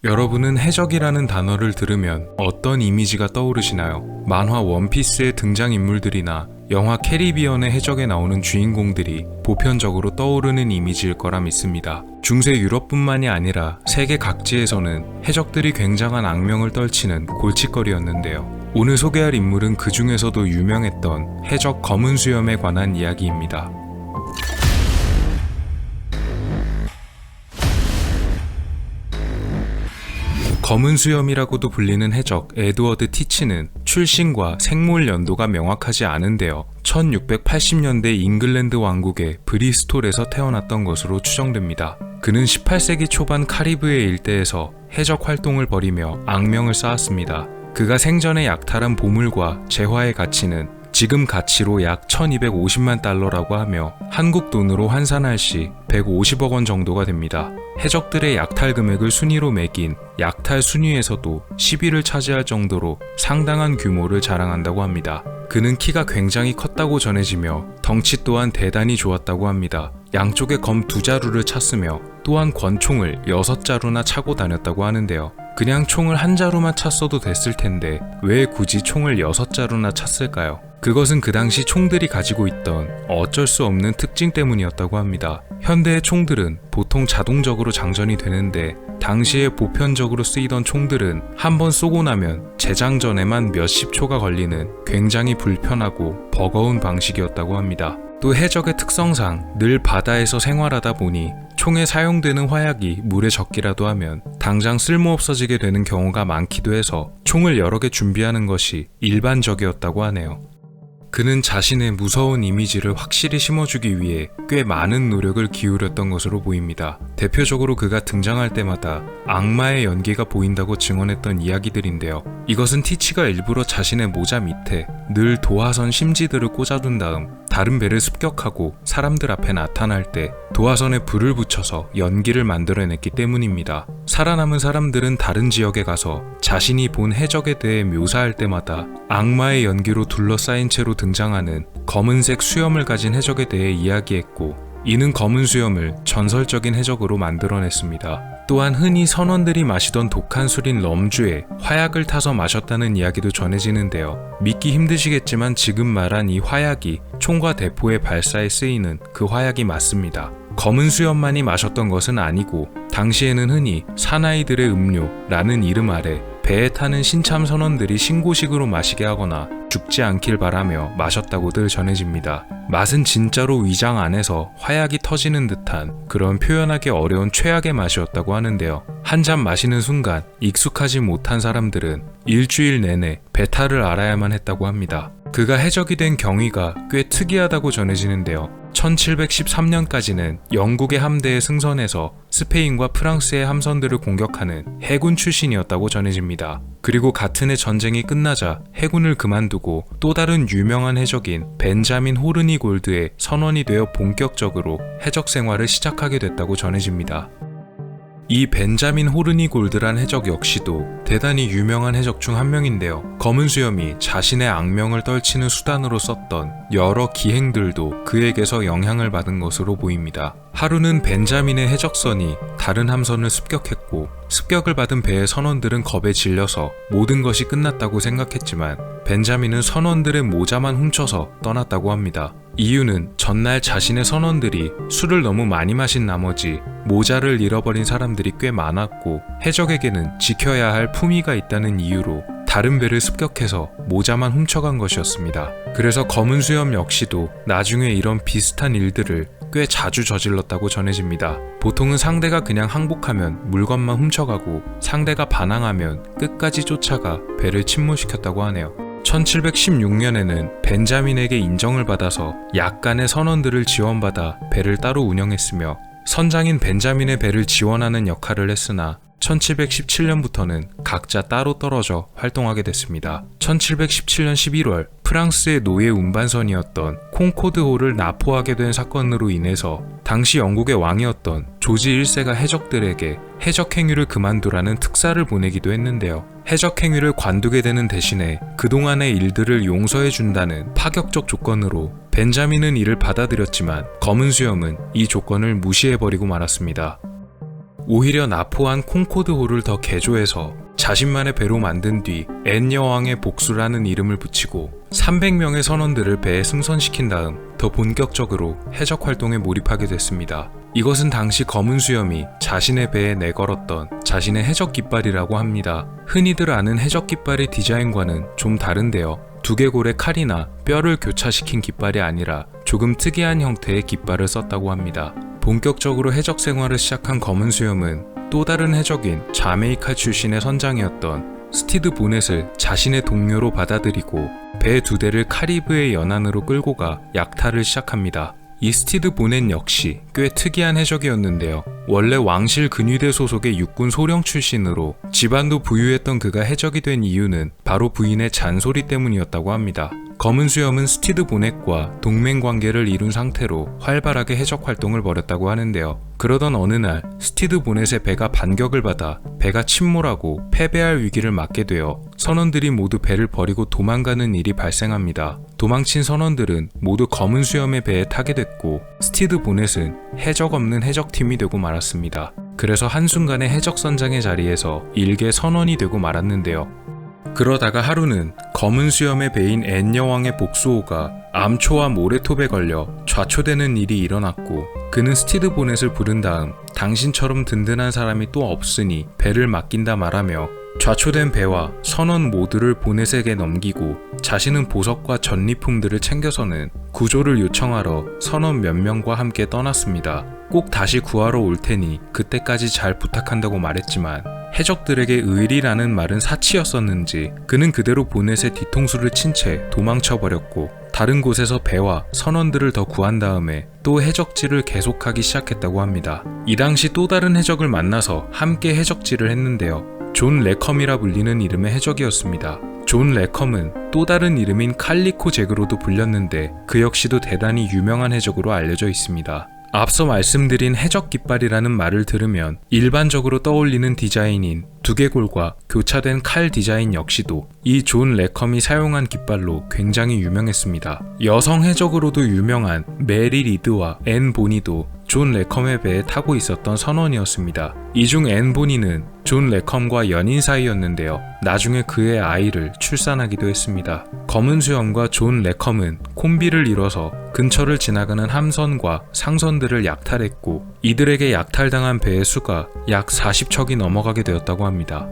여러분은 해적이라는 단어를 들으면 어떤 이미지가 떠오르시나요? 만화 원피스의 등장인물들이나 영화 캐리비언의 해적에 나오는 주인공들이 보편적으로 떠오르는 이미지일 거라 믿습니다. 중세 유럽뿐만이 아니라 세계 각지에서는 해적들이 굉장한 악명을 떨치는 골칫거리였는데요. 오늘 소개할 인물은 그 중에서도 유명했던 해적 검은 수염에 관한 이야기입니다. 검은 수염이라고도 불리는 해적 에드워드 티치는 출신과 생몰 연도가 명확하지 않은데요. 1680년대 잉글랜드 왕국의 브리스톨에서 태어났던 것으로 추정됩니다. 그는 18세기 초반 카리브해 일대에서 해적 활동을 벌이며 악명을 쌓았습니다. 그가 생전에 약탈한 보물과 재화의 가치는 지금 가치로 약 1250만 달러라고 하며 한국 돈으로 환산할 시 150억 원 정도가 됩니다. 해적들의 약탈 금액을 순위로 매긴 약탈 순위에서도 10위를 차지할 정도로 상당한 규모를 자랑한다고 합니다. 그는 키가 굉장히 컸다고 전해지며 덩치 또한 대단히 좋았다고 합니다. 양쪽에 검 2자루를 찼으며 또한 권총을 6자루나 차고 다녔다고 하는데요. 그냥 총을 1자루만 찼어도 됐을 텐데 왜 굳이 총을 6자루나 찼을까요? 그것은 그 당시 총들이 가지고 있던 어쩔 수 없는 특징 때문이었다고 합니다. 현대의 총들은 보통 자동적으로 장전이 되는데 당시에 보편적으로 쓰이던 총들은 한번 쏘고 나면 재장전에만 몇십 초가 걸리는 굉장히 불편하고 버거운 방식이었다고 합니다. 또 해적의 특성상 늘 바다에서 생활하다 보니 총에 사용되는 화약이 물에 적기라도 하면 당장 쓸모없어지게 되는 경우가 많기도 해서 총을 여러 개 준비하는 것이 일반적이었다고 하네요. 그는 자신의 무서운 이미지를 확실히 심어주기 위해 꽤 많은 노력을 기울였던 것으로 보입니다. 대표적으로 그가 등장할 때마다 악마의 연기가 보인다고 증언했던 이야기들인데요. 이것은 티치가 일부러 자신의 모자 밑에 늘 도화선 심지들을 꽂아둔 다음 다른 배를 습격하고 사람들 앞에 나타날 때 도화선에 불을 붙여서 연기를 만들어냈기 때문입니다. 살아남은 사람들은 다른 지역에 가서 자신이 본 해적에 대해 묘사할 때마다 악마의 연기로 둘러싸인 채로 등장하는 검은색 수염을 가진 해적에 대해 이야기했고, 이는 검은 수염을 전설적인 해적으로 만들어냈습니다. 또한 흔히 선원들이 마시던 독한 술인 럼주에 화약을 타서 마셨다는 이야기도 전해지는데요. 믿기 힘드시겠지만 지금 말한 이 화약이 총과 대포의 발사에 쓰이는 그 화약이 맞습니다. 검은 수염만이 마셨던 것은 아니고 당시에는 흔히 사나이들의 음료라는 이름 아래 배에 타는 신참 선원들이 신고식으로 마시게 하거나 죽지 않길 바라며 마셨다고들 전해집니다. 맛은 진짜로 위장 안에서 화약이 터지는 듯한 그런 표현하기 어려운 최악의 맛이었다고 하는데요. 한 잔 마시는 순간 익숙하지 못한 사람들은 일주일 내내 배탈을 앓아야만 했다고 합니다. 그가 해적이 된 경위가 꽤 특이하다고 전해지는데요. 1713년까지는 영국의 함대에 승선해서 스페인과 프랑스의 함선들을 공격하는 해군 출신이었다고 전해집니다. 그리고 같은 해 전쟁이 끝나자 해군을 그만두고 또 다른 유명한 해적인 벤자민 호르니 골드의 선원이 되어 본격적으로 해적 생활을 시작하게 됐다고 전해집니다. 이 벤자민 호르니 골드란 해적 역시도 대단히 유명한 해적 중 한 명인데요. 검은 수염이 자신의 악명을 떨치는 수단으로 썼던 여러 기행들도 그에게서 영향을 받은 것으로 보입니다. 하루는 벤자민의 해적선이 다른 함선을 습격했고, 습격을 받은 배의 선원들은 겁에 질려서 모든 것이 끝났다고 생각했지만 벤자민은 선원들의 모자만 훔쳐서 떠났다고 합니다. 이유는 전날 자신의 선원들이 술을 너무 많이 마신 나머지 모자를 잃어버린 사람들이 꽤 많았고 해적에게는 지켜야 할 품위가 있다는 이유로 다른 배를 습격해서 모자만 훔쳐간 것이었습니다. 그래서 검은 수염 역시도 나중에 이런 비슷한 일들을 꽤 자주 저질렀다고 전해집니다. 보통은 상대가 그냥 항복하면 물건만 훔쳐가고 상대가 반항하면 끝까지 쫓아가 배를 침몰시켰다고 하네요. 1716년에는 벤자민에게 인정을 받아서 약간의 선원들을 지원받아 배를 따로 운영했으며 선장인 벤자민의 배를 지원하는 역할을 했으나 1717년부터는 각자 따로 떨어져 활동하게 됐습니다. 1717년 11월 프랑스의 노예 운반선이었던 콩코드호를 납포하게 된 사건으로 인해서 당시 영국의 왕이었던 조지 1세가 해적들에게 해적 행위를 그만두라는 특사를 보내기도 했는데요. 해적 행위를 관두게 되는 대신에 그동안의 일들을 용서해준다는 파격적 조건으로 벤자민은 이를 받아들였지만 검은 수염은 이 조건을 무시해버리고 말았습니다. 오히려 나포한 콩코드호를 더 개조해서 자신만의 배로 만든 뒤 앤 여왕의 복수라는 이름을 붙이고 300명의 선원들을 배에 승선시킨 다음 더 본격적으로 해적 활동에 몰입하게 됐습니다. 이것은 당시 검은 수염이 자신의 배에 내걸었던 자신의 해적 깃발이라고 합니다. 흔히들 아는 해적 깃발의 디자인과는 좀 다른데요. 두개골의 칼이나 뼈를 교차시킨 깃발이 아니라 조금 특이한 형태의 깃발을 썼다고 합니다. 본격적으로 해적 생활을 시작한 검은 수염은 또 다른 해적인 자메이카 출신의 선장이었던 스티드 보넷을 자신의 동료로 받아들이고 배 2대를 카리브해 연안으로 끌고 가 약탈을 시작합니다. 이 스티드 보넷 역시 꽤 특이한 해적이었는데요. 원래 왕실 근위대 소속의 육군 소령 출신으로 집안도 부유했던 그가 해적이 된 이유는 바로 부인의 잔소리 때문이었다고 합니다. 검은 수염은 스티드 보넷과 동맹 관계를 이룬 상태로 활발하게 해적 활동을 벌였다고 하는데요. 그러던 어느 날 스티드 보넷의 배가 반격을 받아 배가 침몰하고 패배할 위기를 맞게 되어 선원들이 모두 배를 버리고 도망가는 일이 발생합니다. 도망친 선원들은 모두 검은 수염의 배에 타게 됐고 스티드 보넷은 해적 없는 해적팀이 되고 말았습니다. 그래서 한순간에 해적선장의 자리에서 일개 선원이 되고 말았는데요. 그러다가 하루는 검은 수염의 배인 앤 여왕의 복수호가 암초와 모래톱에 걸려 좌초되는 일이 일어났고 그는 스티드 보넷을 부른 다음 당신처럼 든든한 사람이 또 없으니 배를 맡긴다 말하며 좌초된 배와 선원 모두를 보넷에게 넘기고 자신은 보석과 전리품들을 챙겨서는 구조를 요청하러 선원 몇 명과 함께 떠났습니다. 꼭 다시 구하러 올 테니 그때까지 잘 부탁한다고 말했지만 해적들에게 의리라는 말은 사치였었는지 그는 그대로 보넷의 뒤통수를 친 채 도망쳐버렸고 다른 곳에서 배와 선원들을 더 구한 다음에 또 해적질을 계속하기 시작했다고 합니다. 이 당시 또 다른 해적을 만나서 함께 해적질을 했는데요. 존 레컴이라 불리는 이름의 해적이었습니다. 존 레컴은 또 다른 이름인 칼리코 잭으로도 불렸는데 그 역시도 대단히 유명한 해적으로 알려져 있습니다. 앞서 말씀드린 해적 깃발이라는 말을 들으면 일반적으로 떠올리는 디자인인 두개골과 교차된 칼 디자인 역시도 이 존 레컴이 사용한 깃발로 굉장히 유명했습니다. 여성 해적으로도 유명한 메리 리드와 앤 보니도 존 레컴의 배에 타고 있었던 선원이었습니다. 이 중 앤 보니는 존 레컴과 연인 사이였는데요. 나중에 그의 아이를 출산하기도 했습니다. 검은 수염과 존 레컴은 콤비를 이뤄서 근처를 지나가는 함선과 상선들을 약탈했고 이들에게 약탈당한 배의 수가 약 40척이 넘어가게 되었다고 합니다.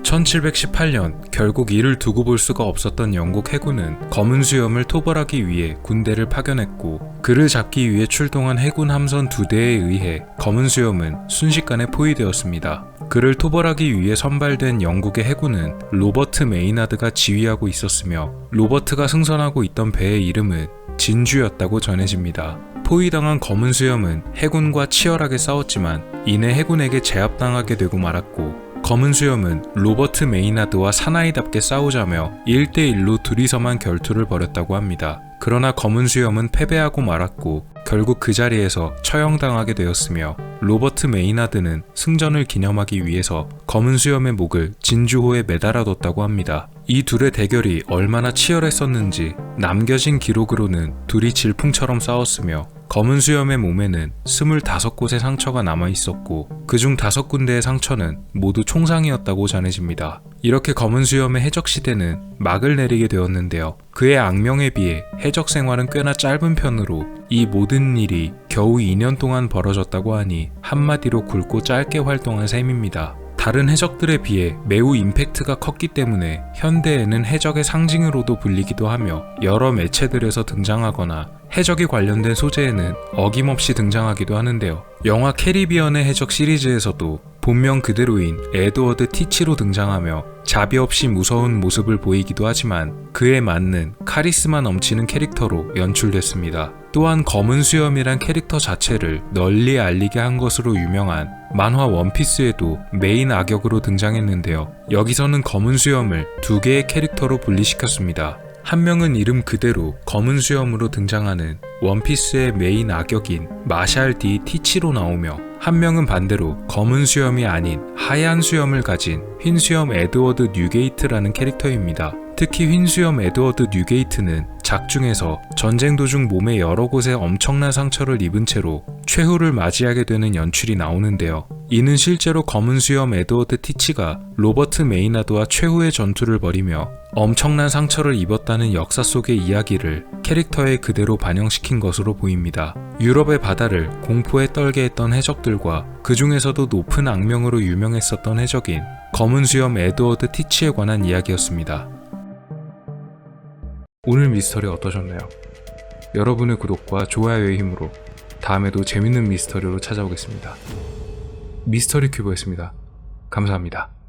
1718년 결국 이를 두고 볼 수가 없었던 영국 해군은 검은 수염을 토벌하기 위해 군대를 파견했고 그를 잡기 위해 출동한 해군 함선 2대에 의해 검은 수염은 순식간에 포위되었습니다. 그를 토벌하기 위해 선발된 영국의 해군은 로버트 메이나드가 지휘하고 있었으며 로버트가 승선하고 있던 배의 이름은 진주였다고 전해집니다. 포위당한 검은 수염은 해군과 치열하게 싸웠지만 이내 해군에게 제압당하게 되고 말았고 검은 수염은 로버트 메이나드와 사나이답게 싸우자며 1대1로 둘이서만 결투를 벌였다고 합니다. 그러나 검은 수염은 패배하고 말았고 결국 그 자리에서 처형당하게 되었으며 로버트 메이나드는 승전을 기념하기 위해서 검은 수염의 목을 진주호에 매달아뒀다고 합니다. 이 둘의 대결이 얼마나 치열했었는지 남겨진 기록으로는 둘이 질풍처럼 싸웠으며 검은 수염의 몸에는 25곳의 상처가 남아있었고 그중 5군데의 상처는 모두 총상이었다고 전해집니다. 이렇게 검은 수염의 해적시대는 막을 내리게 되었는데요. 그의 악명에 비해 해적 생활은 꽤나 짧은 편으로 이 모든 일이 겨우 2년 동안 벌어졌다고 하니 한마디로 굵고 짧게 활동한 셈입니다. 다른 해적들에 비해 매우 임팩트가 컸기 때문에 현대에는 해적의 상징으로도 불리기도 하며 여러 매체들에서 등장하거나 해적이 관련된 소재에는 어김없이 등장하기도 하는데요. 영화 캐리비언의 해적 시리즈에서도 본명 그대로인 에드워드 티치로 등장하며 자비 없이 무서운 모습을 보이기도 하지만 그에 맞는 카리스마 넘치는 캐릭터로 연출됐습니다. 또한 검은 수염이란 캐릭터 자체를 널리 알리게 한 것으로 유명한 만화 원피스에도 메인 악역으로 등장했는데요. 여기서는 검은 수염을 2개의 캐릭터로 분리시켰습니다. 한 명은 이름 그대로 검은 수염으로 등장하는 원피스의 메인 악역인 마샬 D. 티치로 나오며 한 명은 반대로 검은 수염이 아닌 하얀 수염을 가진 흰 수염 에드워드 뉴게이트라는 캐릭터입니다. 특히 흰 수염 에드워드 뉴게이트는 작중에서 전쟁 도중 몸의 여러 곳에 엄청난 상처를 입은 채로 최후를 맞이하게 되는 연출이 나오는데요. 이는 실제로 검은 수염 에드워드 티치가 로버트 메이나드와 최후의 전투를 벌이며 엄청난 상처를 입었다는 역사 속의 이야기를 캐릭터에 그대로 반영시킨 것으로 보입니다. 유럽의 바다를 공포에 떨게 했던 해적들과 그 중에서도 높은 악명으로 유명했었던 해적인 검은 수염 에드워드 티치에 관한 이야기였습니다. 오늘 미스터리 어떠셨나요? 여러분의 구독과 좋아요의 힘으로 다음에도 재밌는 미스터리로 찾아오겠습니다. 미스터리 큐브였습니다. 감사합니다.